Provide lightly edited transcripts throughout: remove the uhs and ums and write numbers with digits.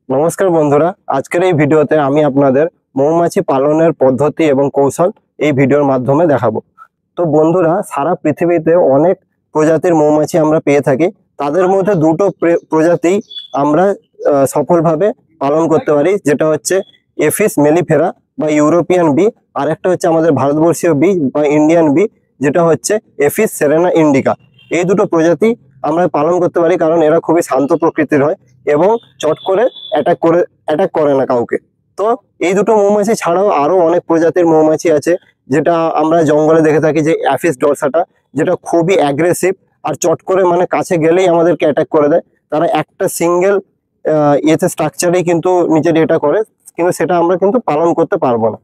নমস্কার বন্ধুরা, আজকের এই ভিডিওতে আমি আপনাদের মৌমাছি পালনের পদ্ধতি এবং কৌশল এই ভিডিওর মাধ্যমে দেখাবো। তো বন্ধুরা, সারা পৃথিবীতে অনেক প্রজাতির মৌমাছি আমরা পেয়ে থাকি। তাদের মধ্যে দুটো প্রজাতি আমরা সফলভাবে পালন করতে পারি, যেটা হচ্ছে এফিস মেলিফেরা বা ইউরোপিয়ান বি, আর একটা হচ্ছে আমাদের ভারতবর্ষীয় বি বা ইন্ডিয়ান বি, যেটা হচ্ছে এফিস সেরেনা ইন্ডিকা। এই দুটো প্রজাতি আমরা পালন করতে পারি কারণ এরা খুবই শান্ত প্রকৃতির হয় এবং চট করে অ্যাটাক করে না কাউকে। তো এই দুটো মৌমাছি ছাড়াও আরো অনেক প্রজাতির মৌমাছি আছে, যেটা আমরা জঙ্গলে দেখে থাকি, যে অ্যাফিস ডরসাটা, যেটা খুবই অ্যাগ্রেসিভ আর চট করে মানে কাছে গেলেই আমাদেরকে অ্যাটাক করে দেয়। তারা একটা সিঙ্গেল স্ট্রাকচারেই কিন্তু নিজের এটা করে, কিন্তু সেটা আমরা কিন্তু পালন করতে পারবো না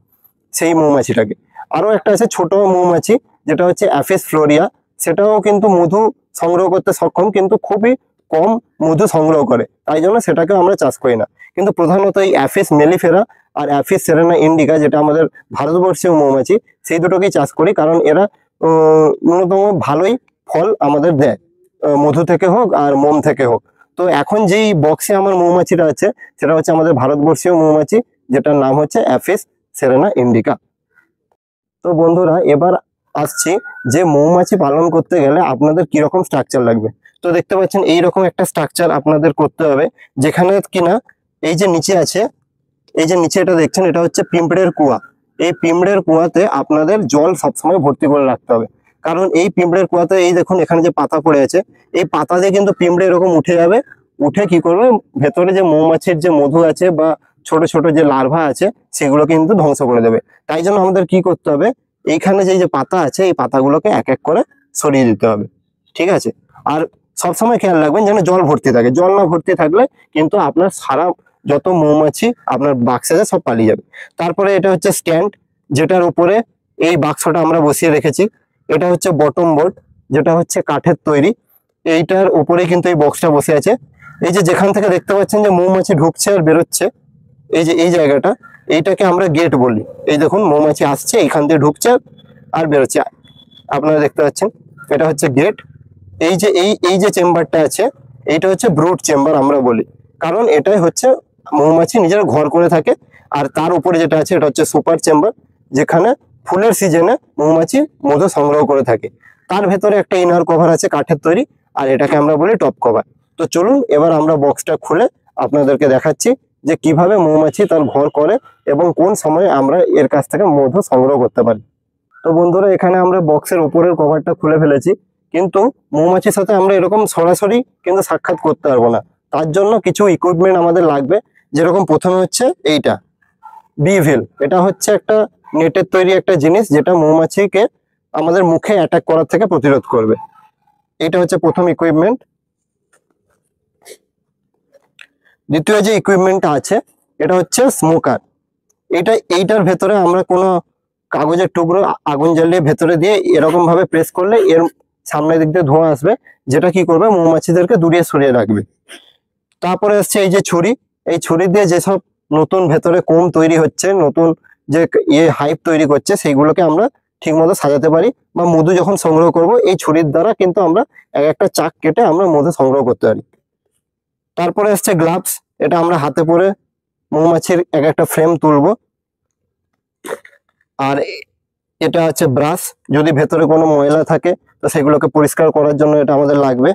সেই মৌমাছিটাকে। আরো একটা আছে ছোট মৌমাছি, যেটা হচ্ছে অ্যাফিস ফ্লোরিয়া। সেটাও কিন্তু মধু সংগ্রহ করতে সক্ষম, কিন্তু খুবই কম মধু সংগ্রহ করে, তাই জন্য সেটাকেও আমরা চাষ করি না। কিন্তু প্রধানত এই অ্যাফিস মেলিফেরা আর অ্যাফিস সেরেনা ইন্ডিকা, যেটা আমাদের ভারতবর্ষীয় মৌমাছি, সেই দুটোকেই চাষ করি কারণ এরা ন্যূনতম ভালোই ফল আমাদের দেয়, মধু থেকে হোক আর মোম থেকে হোক। তো এখন যেই বক্সে আমার মৌমাছিটা আছে, সেটা হচ্ছে আমাদের ভারতবর্ষীয় মৌমাছি, যেটার নাম হচ্ছে অ্যাফিস সেরেনা ইন্ডিকা। তো বন্ধুরা, এবার আসছি যে মৌমাছি পালন করতে গেলে আপনাদের কিরকম স্ট্রাকচার লাগবে। তো দেখতে পাচ্ছেন এইরকম একটা স্ট্রাকচার আপনাদের করতে হবে, যেখানে কিনা এই যে নিচে আছে, এই যে নিচে এটা দেখছেন, এটা হচ্ছে পিঁপড়ের কুয়া। এই পিঁপড়ের কুয়াতে আপনাদের জল সবসময় ভর্তি করে রাখতে হবে, কারণ এই পিঁপড়ের কুয়াতে এই দেখুন এখানে যে পাতা পড়ে আছে, এই পাতা দিয়ে কিন্তু পিঁপড়ে এরকম উঠে যাবে। উঠে কি করবে, ভেতরে যে মৌমাছির যে মধু আছে বা ছোট ছোট যে লার্ভা আছে, সেগুলো কিন্তু ধ্বংস করে দেবে। তাই জন্য আমাদের কি করতে হবে, এইখানে যে পাতা আছে, এই পাতাগুলোকে এক এক করে সরিয়ে দিতে হবে, ঠিক আছে? আর সবসময় খেয়াল রাখবেন যেন জল ভর্তি থাকে। জল না ভর্তি থাকলে কিন্তু আপনার সারা যত মৌমাছি আপনার বাক্সে সব পালিয়ে যাবে। তারপরে এটা হচ্ছে স্ট্যান্ড, যেটার উপরে এই বাক্সটা আমরা বসিয়ে রেখেছি। এটা হচ্ছে বটম বোর্ড, যেটা হচ্ছে কাঠের তৈরি। এইটার উপরে কিন্তু এই বক্সটা বসে আছে। এই যে যেখান থেকে দেখতে পাচ্ছেন যে মৌমাছি ঢুকছে আর বেরোচ্ছে, এই যে এই জায়গাটা, এইটাকে আমরা গেট বলি। এই দেখুন মৌমাছি আসছে, এইখান দিয়ে ঢুকছে আর বেরোচ্ছে, আপনারা দেখতে পাচ্ছেন, এটা হচ্ছে গেট। এই যে এই যে চেম্বারটা আছে, এইটা হচ্ছে ব্রুড চেম্বার আমরা বলি, কারণ এটাই হচ্ছে মৌমাছি নিজের ঘর করে থাকে। আর তার উপরে যেটা আছে, এটা হচ্ছে সুপার চেম্বার, যেখানে ফুলের সিজনে মৌমাছি মধু সংগ্রহ করে থাকে। তার ভেতরে একটা ইনার কভার আছে কাঠের তৈরি, আর এটাকে আমরা বলি টপ কভার। তো চলুন এবার আমরা বক্সটা খুলে আপনাদেরকে দেখাচ্ছি যে কিভাবে মৌমাছি তার ঘর করে এবং কোন সময় আমরা এর কাছ থেকে মধু সংগ্রহ করতে পারি। তো বন্ধুরা, এখানে আমরা বক্সের উপরের কভারটা খুলে ফেলেছি, কিন্তু মৌমাছির সাথে আমরা এরকম সরাসরি কিন্তু সাক্ষাৎ করতে পারবো না। তার জন্য কিছু ইকুইপমেন্ট আমাদের লাগবে, যেরকম প্রথমে হচ্ছে এইটা বিভিল। এটা হচ্ছে একটা নেটের তৈরি একটা জিনিস, যেটা মৌমাছিকে আমাদের মুখে অ্যাটাক করার থেকে প্রতিরোধ করবে। এটা হচ্ছে প্রথম ইকুইপমেন্ট। দ্বিতীয় যে ইকুইপমেন্টটা আছে, এটা হচ্ছে স্মোকার। এইটার ভেতরে আমরা কোনো কাগজের টুকরো আগুন জ্বালিয়ে ভেতরে দিয়ে এরকম ভাবে প্রেস করলে এর সামনের দিক দিয়ে ধোঁয়া আসবে, যেটা কি করবে, মৌমাছিদেরকে দূরিয়ে সরিয়ে রাখবে। তারপরে আসছে এই যে ছুরি। এই ছুরি দিয়ে যেসব নতুন ভেতরে কোম তৈরি হচ্ছে, নতুন যে হাইপ তৈরি করছে, সেইগুলোকে আমরা ঠিক মতো সাজাতে পারি। বা মধু যখন সংগ্রহ করব, এই ছুরির দ্বারা কিন্তু আমরা এক একটা চাক কেটে আমরা মধু সংগ্রহ করতে পারি। তারপরে আসছে গ্লাভস। এটা আমরা হাতে পরে মৌমাছির এক একটা ফ্রেম তুলবো। আর এটা হচ্ছে ব্রাশ, যদি ভেতরে কোনো ময়লা থাকে তো সেগুলোকে পরিষ্কার করার জন্য এটা আমাদের লাগবে।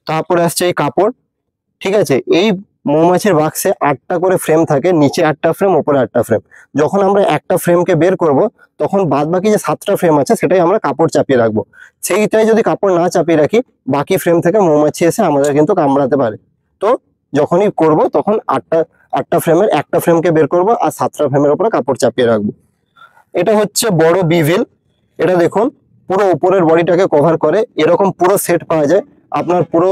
তারপরে আসছে এই কাপড়, ঠিক আছে? এই মৌমাছির বাক্সে 8টা করে ফ্রেম থাকে, নিচে 8টা ফ্রেম, উপরে 8টা ফ্রেম। যখন আমরা একটা ফ্রেমকে বের করব, তখন বাদ বাকি যে 7টা ফ্রেম আছে, সেটাই আমরা কাপড় চাপিয়ে রাখবো। সেইটাই যদি কাপড় না চাপিয়ে রাখি, বাকি ফ্রেম থেকে মৌমাছি এসে আমাদের কিন্তু কামড়াতে পারে। তো যখনই করব তখন আটটা ফ্রেমের একটা ফ্রেমকে বের করব আর 7টা ফ্রেমের উপরে কাপড় চাপিয়ে রাখবো। এটা হচ্ছে বড় বিভিল। এটা দেখুন পুরো উপরের বডিটাকে কভার করে, এরকম পুরো সেট পাওয়া যায়। আপনার পুরো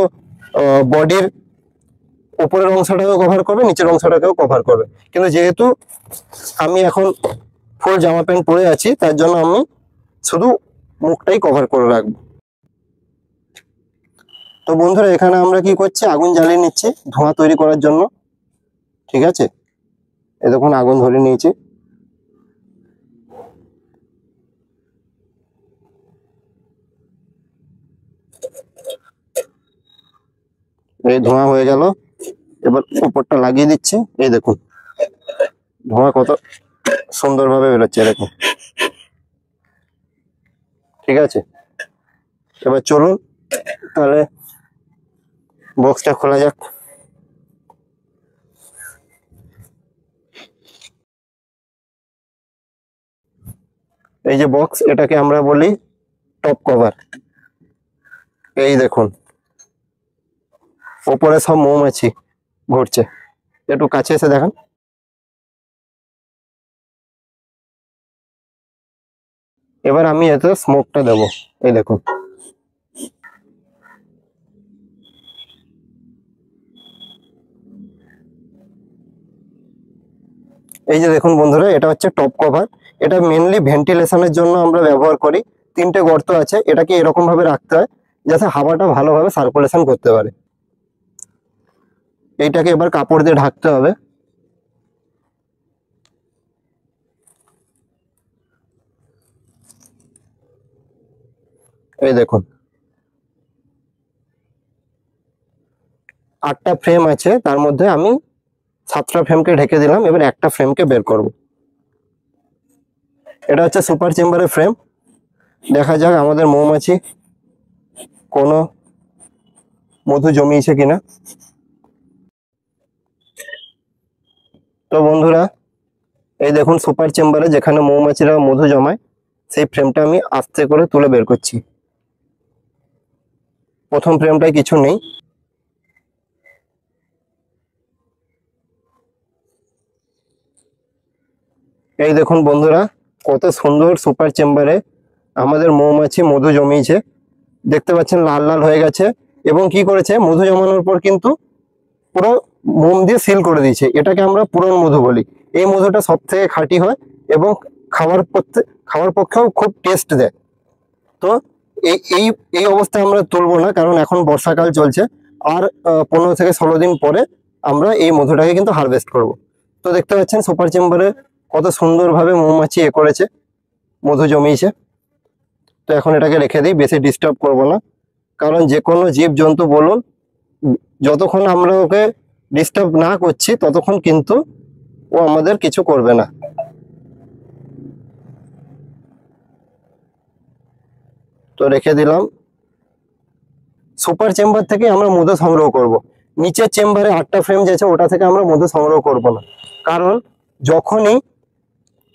বডির উপরের অংশটাকেও কভার করবে, নিচের অংশটাকেও কভার করবে। কিন্তু যেহেতু আমি এখন ফুল জামা প্যান্ট পরে আছি, তার জন্য আমি শুধু মুখটাই কভার করে রাখবো। তো বন্ধুরা, এখানে আমরা কি করছি, আগুন জ্বালিয়ে নিচ্ছি ধোঁয়া তৈরি করার জন্য, ঠিক আছে? এ দেখুন আগুন ধরে নিয়েছি। এই ধোঁয়া হয়ে গেল। এবার উপরটা লাগিয়ে দিচ্ছি, এই দেখুন ধোঁয়া কত সুন্দরভাবে বেরোচ্ছে এরকম। ঠিক আছে, এবার চলুন তাহলে বক্সটা খোলা যাক। এই যে বক্স, এটাকে আমরা বলি টপ কভার। এই দেখুন উপরে সব মৌমাছি ঘুরছে, একটু কাছে এসে দেখান। এবার আমি এতে স্মোকটা দেবো, এই দেখুন। এই যে দেখুন বন্ধুরা, এটা হচ্ছে টপ কভার। এটা মেনলি ভেন্টিলেশনের জন্য আমরা ব্যবহার করি। 3টে গর্ত আছে, এটাকে এরকম ভাবে রাখতে হয় যাতে হাওয়াটা ভালোভাবে সার্কুলেশন করতে পারে। এইটাকে এবার কাপড় দিয়ে ঢাকতে হবে। এই দেখুন 8টা ফ্রেম আছে, তার মধ্যে আমি 7টা ফ্রেমকে ঢেকে দিলাম। এবার একটা ফ্রেমকে বের করব। এটা হচ্ছে সুপার চেম্বারের ফ্রেম। দেখা যাক আমাদের মৌমাছি কোনো মধু জমিয়েছে কিনা। তো বন্ধুরা, এই দেখুন সুপার চেম্বারে যেখানে মৌমাছিরা মধু জমায়, সেই ফ্রেমটা আমি আস্তে করে তুলে বের করছি। প্রথম ফ্রেমটায় কিছু নেই। এই দেখুন বন্ধুরা, কত সুন্দর সুপার চেম্বারে আমাদের মৌমাছি মধু জমিয়েছে। দেখতে পাচ্ছেন লাল লাল হয়ে গেছে। এবং কি করেছে, মধু জমানোর পর কিন্তু পুরো মোম দিয়ে সিল করে দিয়েছে। এটাকে আমরা পুরন মধু বলি। এই মধুটা সব থেকে খাঁটি হয় এবং খাওয়ার পক্ষেও খুব টেস্ট দেয়। তো এই এই এই অবস্থায় আমরা তুলবো না, কারণ এখন বর্ষাকাল চলছে। আর 15 থেকে 16 দিন পরে আমরা এই মধুটাকে কিন্তু হারভেস্ট করব। তো দেখতে পাচ্ছেন সুপার চেম্বারে কত সুন্দরভাবে মৌমাছি করেছে, মধু জমিয়েছে। তো এখন এটাকে রেখে দিই, বেশি ডিস্টার্ব করব না। কারণ যে কোনো জীব জন্তু বলুন, যতক্ষণ আমরা ওকে ডিস্টার্ব না করছি ততক্ষণ কিন্তু ও আমাদের কিছু করবে না। তো রেখে দিলাম। সুপার চেম্বার থেকে আমরা মধু সংগ্রহ করব। নিচের চেম্বারে 8টা ফ্রেম যে আছে ওটা থেকে আমরা মধু সংগ্রহ করব না, কারণ যখনই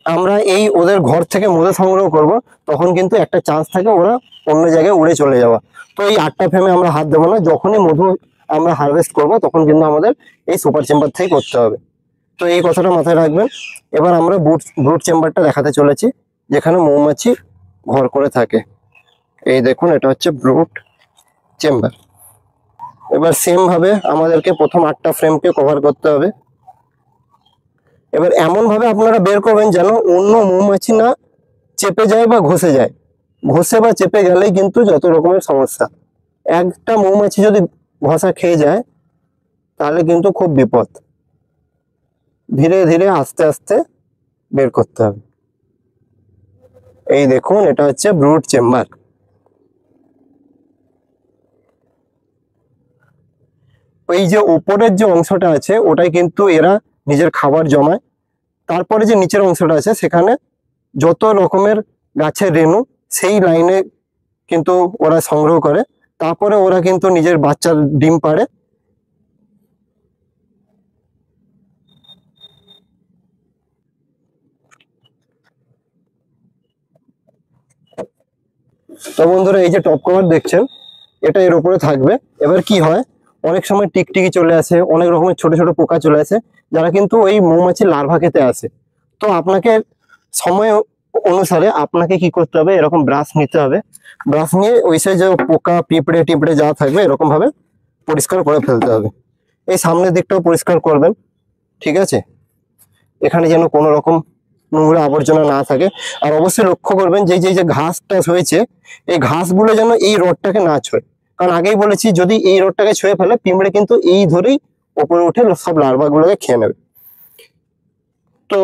আমরা এই ওদের ঘর থেকে মধু সংগ্রহ করব তখন কিন্তু একটা চান্স থাকে ওরা অন্য জায়গায় উড়ে চলে যাওয়া। তো এই 8টা ফ্রেমে আমরা হাত দেবো না। যখনই মধু আমরা হারভেস্ট করব তখন কিন্তু আমাদের এই সুপার চেম্বার থেকে করতে হবে। তো এই কথাটা মাথায় রাখবেন। এবার আমরা ব্রুড চেম্বারটা দেখাতে চলেছি, যেখানে মৌমাছি ঘর করে থাকে। এই দেখুন এটা হচ্ছে ব্রুড চেম্বার। এবার সেম ভাবে আমাদেরকে প্রথম 8টা ফ্রেমকে কভার করতে হবে। এবার এমন ভাবে আপনারা বের করবেন যেন অন্য মৌমাছি না চেপে যায় বা ঘষে যায়। ঘষে বা চেপে গেলেই কিন্তু যত রকমের সমস্যা। একটা মৌমাছি যদি ঘষা খেয়ে যায় তাহলে কিন্তু খুব বিপদ। ধীরে ধীরে আস্তে আস্তে বের করতে হবে। এই দেখুন এটা হচ্ছে ব্রুড চেম্বার। এই যে উপরের যে অংশটা আছে ওটাই কিন্তু এরা নিজের খাবার জমায়। তারপরে যে নিচের অংশটা আছে সেখানে যত রকমের গাছের রেণু সেই লাইনে কিন্তু ওরা সংগ্রহ করে। তারপরে ওরা কিন্তু নিজের বাচ্চার ডিম পাড়ে। তো বন্ধুরা, এই যে টপ কভার দেখছেন এটা এর উপরে থাকবে। এবার কি হয়, অনেক সময় টিকটিকি চলে আসে, অনেক রকমের ছোট ছোট পোকা চলে আসে, যারা কিন্তু ওই মৌমাছির লার্ভা খেতে আসে। তো আপনাকে সময় অনুসারে আপনাকে কি করতে হবে, এরকম ব্রাশ নিতে হবে। ব্রাশ নিয়ে ওই সাইড যে পোকা পিঁপড়ে টিপড়ে যা থাকবে এরকম ভাবে পরিষ্কার করে ফেলতে হবে। এই সামনের দিকটাও পরিষ্কার করবেন, ঠিক আছে? এখানে যেন কোনো রকম নোংরা আবর্জনা না থাকে। আর অবশ্যই লক্ষ্য করবেন যে যে ঘাসটা হয়েছে এই ঘাসগুলো যেন এই রডটাকে না ছোঁয়। কারণ আগেই বলেছি, যদি এই রডটাকে ছুঁয়ে ফেলে পিঁপড়ে কিন্তু এই ধরেই উপরে উঠে সব লার্ভা গুলোকে খেয়ে নেবে। তো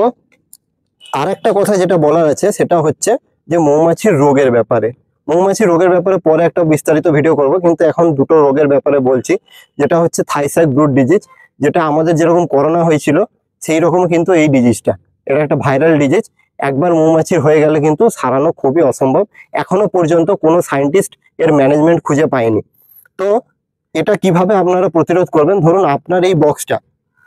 আর একটা কথা যেটা বলার আছে সেটা হচ্ছে যে মৌমাছির রোগের ব্যাপারে। মৌমাছির রোগের ব্যাপারে পরে একটা বিস্তারিত ভিডিও করব, কিন্তু এখন দুটো রোগের ব্যাপারে বলছি। যেটা হচ্ছে থাইস্যাক ব্রুড ডিজিজ, যেটা আমাদের যেরকম করোনা হয়েছিল সেই রকম কিন্তু এই ডিজিজটা, এটা একটা ভাইরাল ডিজিজ। একবার মৌমাছির হয়ে গেলে কিন্তু সারানো খুবই অসম্ভব। এখনো পর্যন্ত কোনো সায়েন্টিস্ট এর ম্যানেজমেন্ট খুঁজে পায়নি। তো এটা কিভাবে আপনারা প্রতিরোধ করবেন? ধরুন আপনার এই বক্সটা,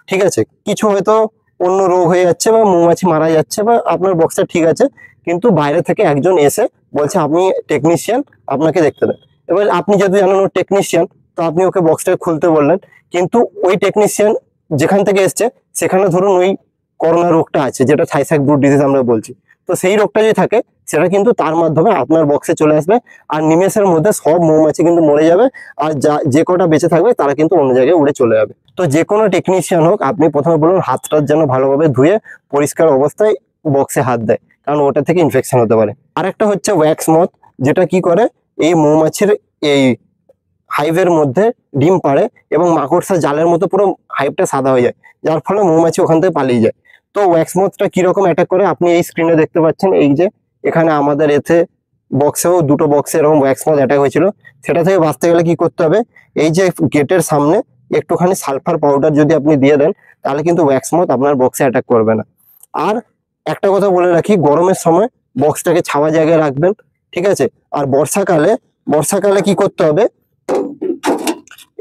ঠিক আছে, কিছু হয়তো অন্য রোগ হয়ে যাচ্ছে বা মৌমাছি মারা যাচ্ছে, বা আপনার বক্সটা ঠিক আছে, কিন্তু বাইরে থেকে একজন এসে বলছে আপনি টেকনিশিয়ান, আপনাকে দেখতে দেন। এবার আপনি যদি জানেন ও টেকনিশিয়ান, তো আপনি ওকে বক্সটা খুলতে বললেন, কিন্তু ওই টেকনিশিয়ান যেখান থেকে এসছে সেখানে ধরুন ওই করোনা রোগটা আছে, যেটা থাইস্যাক ব্রুট ডিজিজ আমরা বলছি। তো সেই রোগটা যদি থাকে সেটা কিন্তু তার মাধ্যমে আপনার বক্সে চলে আসবে, আর নিমেষের মধ্যে সব মৌমাছি কিন্তু মরে যাবে, আর যে কটা বেঁচে থাকবে তারা কিন্তু অন্য জায়গায় উড়ে চলে যাবে। তো যে কোনো টেকনিশিয়ান হোক, আপনি প্রথমে বলুন হাতটা যেন ভালোভাবে ধুয়ে পরিষ্কার অবস্থায় বক্সে হাত দেয়, কারণ ওটা থেকে ইনফেকশন হতে পারে। আরেকটা হচ্ছে ওয়্যাক্স মথ, যেটা কি করে এই মৌমাছির এই হাইভের মধ্যে ডিম পাড়ে এবং মাকড়সা জালের মতো পুরো হাইভটা সাদা হয়ে যায়, যার ফলে মৌমাছি ওখান থেকে পালিয়ে যায়। তো ওয়্যাক্স মথটা কিরকম অ্যাটাক করে আপনি এই স্ক্রিনে দেখতে পাচ্ছেন, এই যে এখানে আমাদের এতে বক্সেও দুটো বক্সে এরকম ওয়্যাক্স মথ অ্যাটাক হয়েছিল। সেটা থেকে বাঁচতে গেলে কি করতে হবে, এই যে গেটের সামনে একটুখানি সালফার পাউডার যদি আপনি দিয়ে দেন, তাহলে কিন্তু ওয়্যাক্স মথ আপনার বক্সে অ্যাটাক করবে না। আর একটা কথা বলে রাখি, গরমের সময় বক্সটাকে ছাওয়া জায়গায় রাখবেন, ঠিক আছে। আর বর্ষাকালে কি করতে হবে,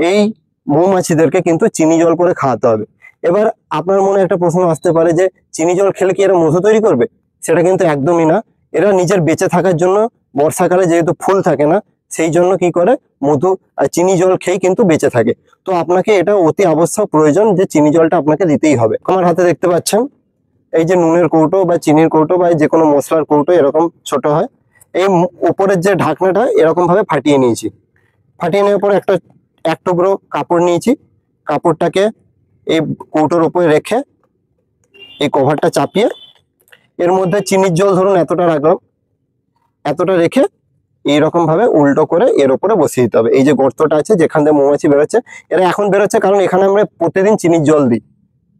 এই মৌমাছিদেরকে কিন্তু চিনি জল করে খাওয়াতে হবে। এবার আপনার মনে একটা প্রশ্ন আসতে পারে যে চিনি জল খেলে কি এরা মধু তৈরি করবে? সেটা কিন্তু একদমই না। এরা নিজের বেঁচে থাকার জন্য বর্ষাকালে যেহেতু ফুল থাকে না, সেই জন্য কি করে মধু আর চিনি জল খেয়ে কিন্তু বেঁচে থাকে। তো আপনাকে এটা অতি আবশ্যক প্রয়োজন যে চিনি জলটা আপনাকে দিতেই হবে। আমার হাতে দেখতে পাচ্ছেন এই যে নুনের কৌটো বা চিনির কৌটো বা যে কোনো মশলার কৌটো এরকম ছোট হয়, এই উপরের যে ঢাকনাটা এরকম ভাবে ফাটিয়ে নিয়েছি। ফাটিয়ে নেওয়ার পর এক টুকরো কাপড় নিয়েছি, কাপড়টাকে এই কৌটোর উপরে রেখে এই কভারটা চাপিয়ে এর মধ্যে চিনির জল ধরুন এতটা রাখলাম, এতটা রেখে এইরকম ভাবে উল্টো করে এর উপরে বসিয়ে দিতে হবে। এই যে গর্তটা আছে যেখান থেকে মৌমাছি বেরোচ্ছে, এরা এখন বেরোচ্ছে কারণ এখানে আমরা প্রতিদিন চিনির জল দিই।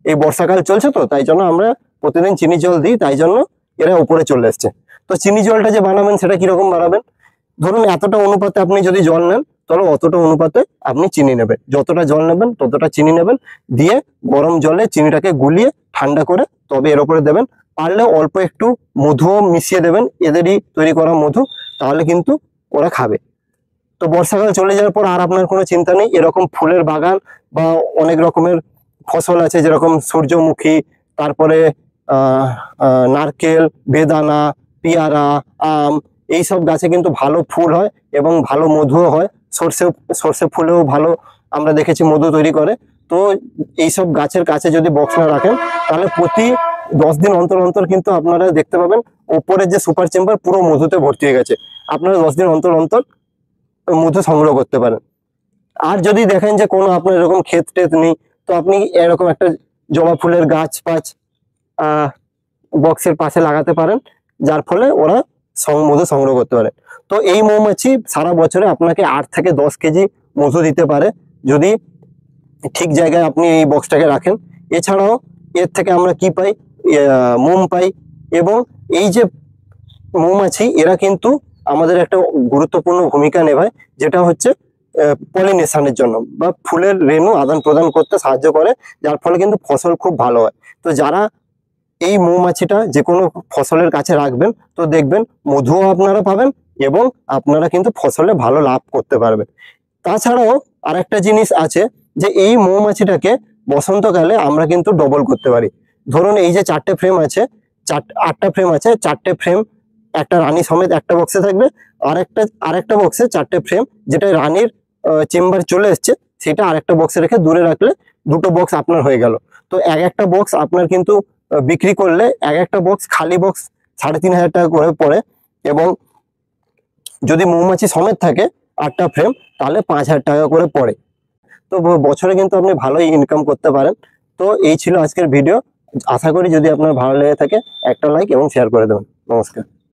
এই বর্ষাকাল চলছে তো তাই জন্য আমরা প্রতিদিন চিনির জল দিই, তাই জন্য এরা উপরে চলে এসছে। তো চিনি জলটা যে বানাবেন সেটা কিরকম বানাবেন, ধরুন এতটা অনুপাতে আপনি যদি জল নেন, তাহলে অতটা অনুপাতে আপনি চিনি নেবেন, যতটা জল নেবেন ততটা চিনি নেবেন, দিয়ে গরম জলে চিনিটাকে গুলিয়ে ঠান্ডা করে তবে এর উপরে দেবেন। পারলে অল্প একটু মধুও মিশিয়ে দেবেন, এদেরই তৈরি করা মধু, তাহলে কিন্তু ওরা খাবে। তো বর্ষাকাল চলে যাওয়ার পর আর আপনার কোনো চিন্তা নেই। এরকম ফুলের বাগান বা অনেক রকমের ফসল আছে, যেরকম সূর্যমুখী, তারপরে নারকেল, বেদানা, পেয়ারা, আম, এইসব গাছে কিন্তু ভালো ফুল হয় এবং ভালো মধুও হয়। সর্ষে ফুলেও ভালো আমরা দেখেছি মধু তৈরি করে। তো এইসব গাছের কাছে যদি বক্স না রাখেন, তাহলে প্রতি 10 দিন অন্তর অন্তর কিন্তু আপনারা দেখতে পাবেন ওপরের যে সুপার চেম্বার পুরো মধুতে ভর্তি হয়ে গেছে। আপনারা 10 দিন অন্তর অন্তর মধু সংগ্রহ করতে পারেন। আর যদি দেখেন যে কোনো আপনার এরকম ক্ষেত টেত নেই, তো আপনি এরকম একটা জবা ফুলের গাছ পাছ বক্সের পাশে লাগাতে পারেন, যার ফলে ওরা মধু সংগ্রহ করতে পারে। তো এই মৌমাছি সারা বছরে আপনাকে 8 থেকে 10 কেজি মধু দিতে পারে, যদি ঠিক জায়গায় আপনি এই বক্সটাকে রাখেন। এছাড়াও এর থেকে আমরা কি পাই, মোম পাই। এবং এই যে মৌমাছি, এরা কিন্তু আমাদের একটা গুরুত্বপূর্ণ ভূমিকা নেভায়, যেটা হচ্ছে পলিনেশনের জন্য বা ফুলের রেণু আদান প্রদান করতে সাহায্য করে, যার ফলে কিন্তু ফসল খুব ভালো হয়। তো যারা এই মৌমাছিটা যে কোনো ফসলের কাছে রাখবেন, তো দেখবেন মধুও আপনারা পাবেন এবং আপনারা কিন্তু ফসলে ভালো লাভ করতে পারবেন। তাছাড়াও আরেকটা জিনিস আছে, যে এই মৌমাছিটাকে বসন্তকালে আমরা কিন্তু ডবল করতে পারি। ধরুন এই যে 4টে ফ্রেম আছে, 8টা ফ্রেম আছে, 4টে ফ্রেম একটা রানী সমেত একটা বক্সে থাকবে, আরেকটা বক্সে 4টে ফ্রেম যেটা রানীর চেম্বার চলে এসছে সেটা আরেকটা বক্সে রেখে দূরে রাখলে দুটো বক্স আপনার হয়ে গেল। তো একটা বক্স আপনার কিন্তু বিক্রি করলে একটা বক্স খালি বক্স 3,500 টাকা করে পড়ে, এবং যদি মৌমাছি সমেত থাকে 8টা ফ্রেম তাহলে 5,000 টাকা করে পড়ে। তো বছরে কিন্তু আপনি ভালোই ইনকাম করতে পারেন। তো এই ছিল আজকের ভিডিও। আশা করি যদি আপনার ভালো লেগে থাকে একটা লাইক এবং শেয়ার করে দেবেন। নমস্কার।